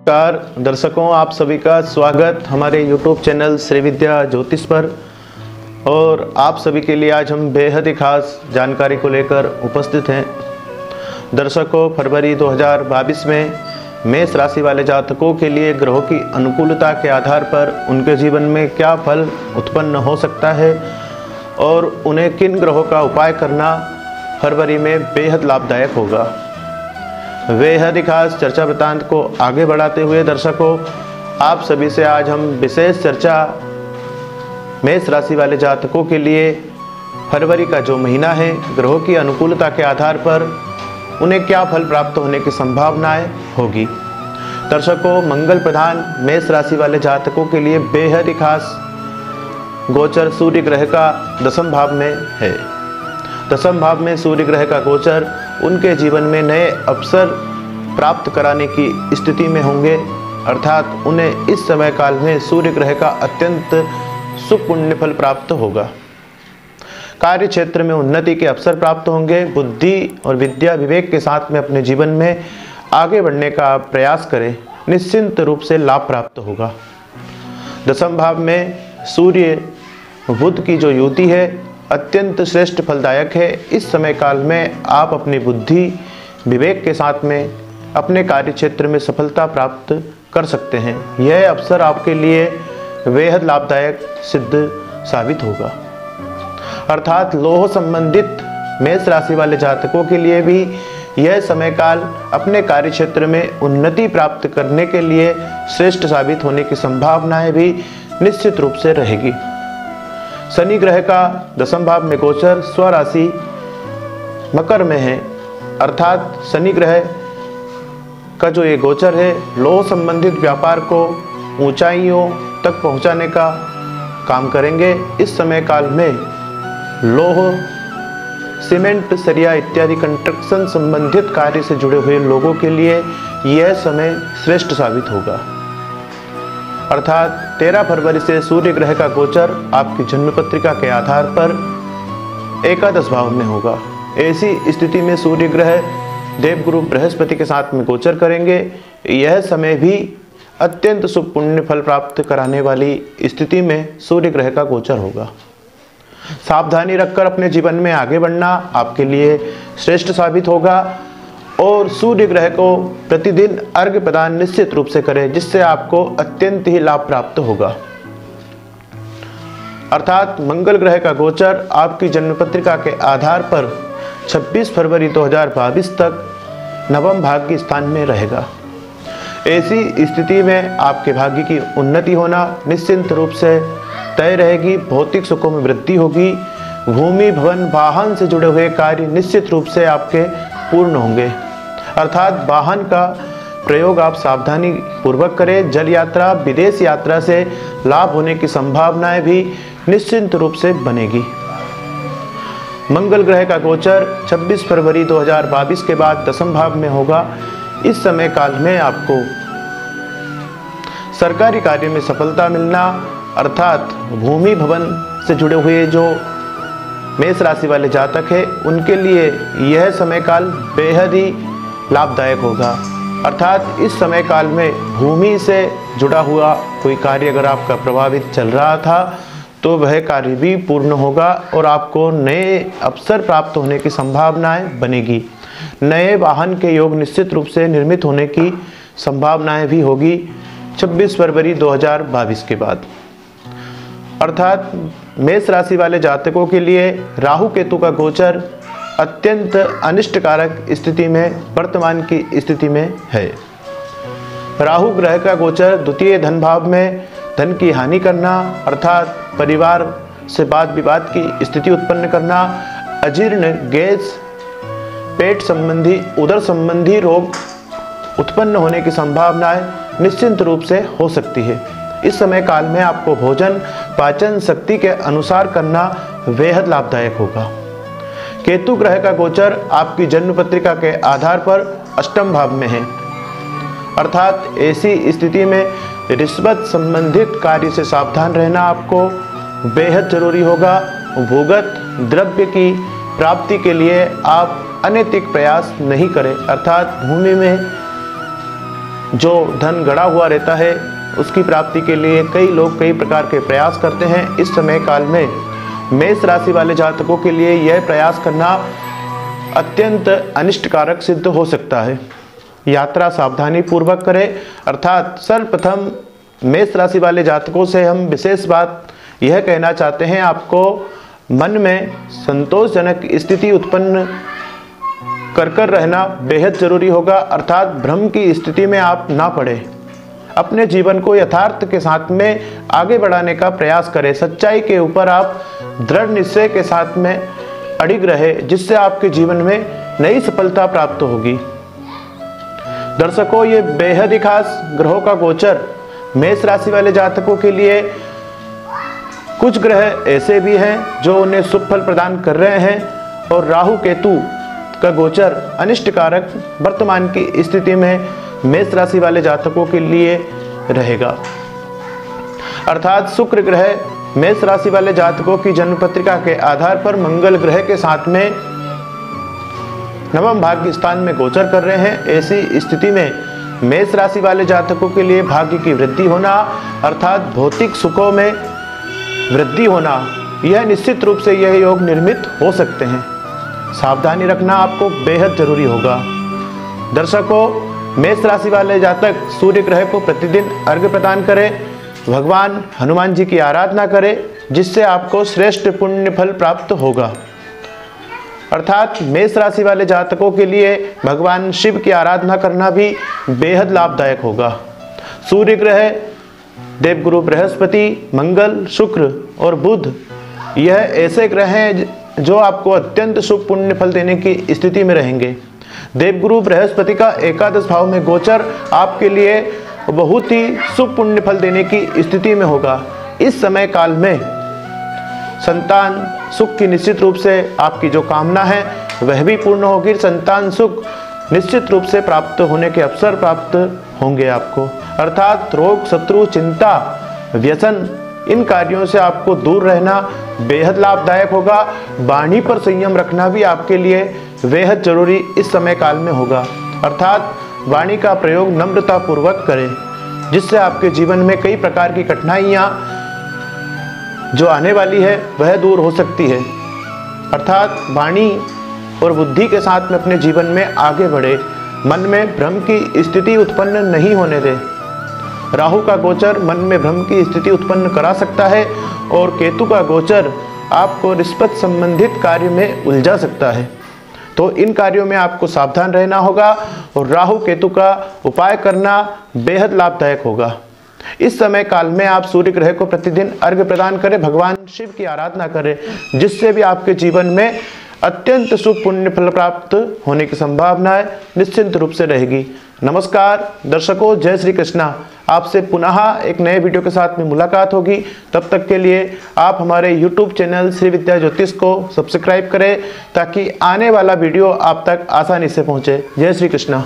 नमस्कार दर्शकों, आप सभी का स्वागत हमारे YouTube चैनल श्री विद्या ज्योतिष पर। और आप सभी के लिए आज हम बेहद ही खास जानकारी को लेकर उपस्थित हैं। दर्शकों, फरवरी 2022 में मेष राशि वाले जातकों के लिए ग्रहों की अनुकूलता के आधार पर उनके जीवन में क्या फल उत्पन्न हो सकता है और उन्हें किन ग्रहों का उपाय करना फरवरी में बेहद लाभदायक होगा। बेहद ही खास चर्चा वृत्तांत को आगे बढ़ाते हुए दर्शकों, आप सभी से आज हम विशेष चर्चा मेष राशि वाले जातकों के लिए फरवरी का जो महीना है, ग्रहों की अनुकूलता के आधार पर उन्हें क्या फल प्राप्त होने की संभावनाएं होगी। दर्शकों, मंगल प्रधान मेष राशि वाले जातकों के लिए बेहद ही खास गोचर सूर्य ग्रह का दसम भाव में है। दसम भाव में सूर्य ग्रह का गोचर उनके जीवन में नए अवसर प्राप्त कराने की स्थिति में होंगे, अर्थात उन्हें इस समय काल में सूर्य ग्रह का अत्यंत शुभ पुण्य फल प्राप्त होगा। कार्य क्षेत्र में उन्नति के अवसर प्राप्त होंगे। बुद्धि और विद्या विवेक के साथ में अपने जीवन में आगे बढ़ने का प्रयास करें, निश्चिंत रूप से लाभ प्राप्त होगा। दसम भाव में सूर्य बुध की जो युति है अत्यंत श्रेष्ठ फलदायक है। इस समय काल में आप अपनी बुद्धि विवेक के साथ में अपने कार्य क्षेत्र में सफलता प्राप्त कर सकते हैं। यह अवसर आपके लिए बेहद लाभदायक सिद्ध साबित होगा। अर्थात लोह संबंधित मेष राशि वाले जातकों के लिए भी यह समय काल अपने कार्य क्षेत्र में उन्नति प्राप्त करने के लिए श्रेष्ठ साबित होने की संभावनाएं भी निश्चित रूप से रहेगी। शनि ग्रह का दसम भाव में गोचर स्वराशि मकर में है, अर्थात शनि ग्रह का जो ये गोचर है लोह संबंधित व्यापार को ऊंचाइयों तक पहुंचाने का काम करेंगे। इस समय काल में लोह, सीमेंट, सरिया इत्यादि कंस्ट्रक्शन संबंधित कार्य से जुड़े हुए लोगों के लिए यह समय श्रेष्ठ साबित होगा। अर्थात 13 फरवरी से सूर्य ग्रह का गोचर आपकी जन्म पत्रिका के आधार पर एकादश भाव में होगा। ऐसी स्थिति में सूर्य ग्रह देवगुरु बृहस्पति के साथ में गोचर करेंगे। यह समय भी अत्यंत शुभ पुण्य फल प्राप्त कराने वाली स्थिति में सूर्य ग्रह का गोचर होगा। सावधानी रखकर अपने जीवन में आगे बढ़ना आपके लिए श्रेष्ठ साबित होगा और सूर्य ग्रह को प्रतिदिन अर्घ्य प्रदान निश्चित रूप से करें, जिससे आपको अत्यंत ही लाभ प्राप्त होगा। अर्थात मंगल ग्रह का गोचर आपकी जन्म पत्रिका के आधार पर 26 फरवरी 2022 तक नवम भाग्य स्थान में रहेगा। ऐसी स्थिति में आपके भाग्य की उन्नति होना निश्चिंत रूप से तय रहेगी। भौतिक सुखों में वृद्धि होगी। भूमि, भवन, वाहन से जुड़े हुए कार्य निश्चित रूप से आपके पूर्ण होंगे। अर्थात वाहन का प्रयोग आप सावधानी पूर्वक करें। जल यात्रा, विदेश यात्रा से लाभ होने की संभावनाएं भी निश्चित रूप से बनेगी। मंगल ग्रह का गोचर 26 फरवरी 2022 के बाद दसम भाव में होगा। इस समय काल में आपको सरकारी कार्य में सफलता मिलना, अर्थात भूमि, भवन से जुड़े हुए जो मेष राशि वाले जातक हैं उनके लिए यह समय काल बेहद ही लाभदायक होगा। अर्थात इस समय काल में भूमि से जुड़ा हुआ कोई कार्य अगर आपका प्रभावित चल रहा था तो वह कार्य भी पूर्ण होगा और आपको नए अवसर प्राप्त होने की संभावनाएं बनेगी। नए वाहन के योग निश्चित रूप से निर्मित होने की संभावनाएं भी होगी 26 फरवरी 2022 के बाद। अर्थात मेष राशि वाले जातकों के लिए राहु केतु का गोचर अत्यंत अनिष्टकारक स्थिति में वर्तमान की स्थिति में है। राहु ग्रह का गोचर द्वितीय धन भाव में धन की हानि करना, अर्थात परिवार से वाद विवाद की स्थिति उत्पन्न करना, अजीर्ण, गैस, पेट संबंधी, उदर संबंधी रोग उत्पन्न होने की संभावनाएं निश्चित रूप से हो सकती है। इस समय काल में आपको भोजन पाचन शक्ति के अनुसार करना बेहद लाभदायक होगा। केतु ग्रह का गोचर आपकी जन्म पत्रिका के आधार पर अष्टम भाव में है, अर्थात ऐसी स्थिति में रिश्वत संबंधित कार्य से सावधान रहना आपको बेहद जरूरी होगा। भूगत द्रव्य की प्राप्ति के लिए आप अनैतिक प्रयास नहीं करें, अर्थात भूमि में जो धन गड़ा हुआ रहता है उसकी प्राप्ति के लिए कई लोग कई प्रकार के प्रयास करते हैं। इस समय काल में मेष राशि वाले जातकों के लिए यह प्रयास करना अत्यंत अनिष्टकारक सिद्ध हो सकता है। यात्रा सावधानी पूर्वक करें। अर्थात सर्वप्रथम मेष राशि वाले जातकों से हम विशेष बात यह कहना चाहते हैं, आपको मन में संतोषजनक स्थिति उत्पन्न कर रहना बेहद जरूरी होगा। अर्थात भ्रम की स्थिति में आप ना पड़े, अपने जीवन को यथार्थ के साथ में आगे बढ़ाने का प्रयास करें। सच्चाई के ऊपर आप दृढ़ निश्चय के साथ में अडिग रहे, जिससे आपके जीवन में नई सफलता प्राप्त होगी। दर्शकों, ये बेहद ही खास ग्रहों का गोचर मेष राशि वाले जातकों के लिए, कुछ ग्रह ऐसे भी हैं जो उन्हें शुभ फल प्रदान कर रहे हैं और राहु केतु का गोचर अनिष्टकारक वर्तमान की स्थिति में मेष राशि वाले जातकों के लिए रहेगा। अर्थात शुक्र ग्रह मेष राशि वाले जातकों की जन्म पत्रिका के आधार पर मंगल ग्रह के साथ में नवम भाग्य स्थान में गोचर कर रहे हैं। ऐसी स्थिति में मेष राशि वाले जातकों के लिए भाग्य की वृद्धि होना, अर्थात भौतिक सुखों में वृद्धि होना, यह निश्चित रूप से यह योग निर्मित हो सकते हैं। सावधानी रखना आपको बेहद जरूरी होगा। दर्शकों, मेष राशि वाले जातक सूर्य ग्रह को प्रतिदिन अर्घ्य प्रदान करें, भगवान हनुमान जी की आराधना करें, जिससे आपको श्रेष्ठ पुण्य फल प्राप्त होगा। अर्थात मेष राशि वाले जातकों के लिए भगवान शिव की आराधना करना भी बेहद लाभदायक होगा। सूर्य ग्रह, देवगुरु बृहस्पति, मंगल, शुक्र और बुध, यह ऐसे ग्रह हैं जो आपको अत्यंत शुभ पुण्य फल देने की स्थिति में रहेंगे। देवगुरु बृहस्पति का एकादश भाव में गोचर आपके लिए बहुत ही शुभ पुण्य फल देने की स्थिति में होगा। इस समय काल में संतान सुख की निश्चित रूप से आपकी जो कामना है वह भी पूर्ण होगी। संतान सुख निश्चित रूप से प्राप्त होने के अवसर प्राप्त होंगे आपको। अर्थात रोग, शत्रु, चिंता, व्यसन, इन कार्यों से आपको दूर रहना बेहद लाभदायक होगा। वाणी पर संयम रखना भी आपके लिए बेहद जरूरी इस समय काल में होगा। अर्थात वाणी का प्रयोग नम्रता पूर्वक करें, जिससे आपके जीवन में कई प्रकार की कठिनाइयाँ जो आने वाली है वह दूर हो सकती है। अर्थात वाणी और बुद्धि के साथ में अपने जीवन में आगे बढ़े, मन में भ्रम की स्थिति उत्पन्न नहीं होने दें। राहु का गोचर मन में भ्रम की स्थिति उत्पन्न करा सकता है और केतु का गोचर आपको रिश्वत संबंधित कार्य में उलझा सकता है। तो इन कार्यों में आपको सावधान रहना होगा और राहु केतु का उपाय करना बेहद लाभदायक होगा। इस समय काल में आप सूर्य ग्रह को प्रतिदिन अर्घ्य प्रदान करें, भगवान शिव की आराधना करें, जिससे भी आपके जीवन में अत्यंत शुभ पुण्य फल प्राप्त होने की संभावनाएं निश्चिंत रूप से रहेगी। नमस्कार दर्शकों, जय श्री कृष्णा। आपसे पुनः एक नए वीडियो के साथ में मुलाकात होगी। तब तक के लिए आप हमारे YouTube चैनल श्री विद्या ज्योतिष को सब्सक्राइब करें, ताकि आने वाला वीडियो आप तक आसानी से पहुंचे। जय श्री कृष्णा।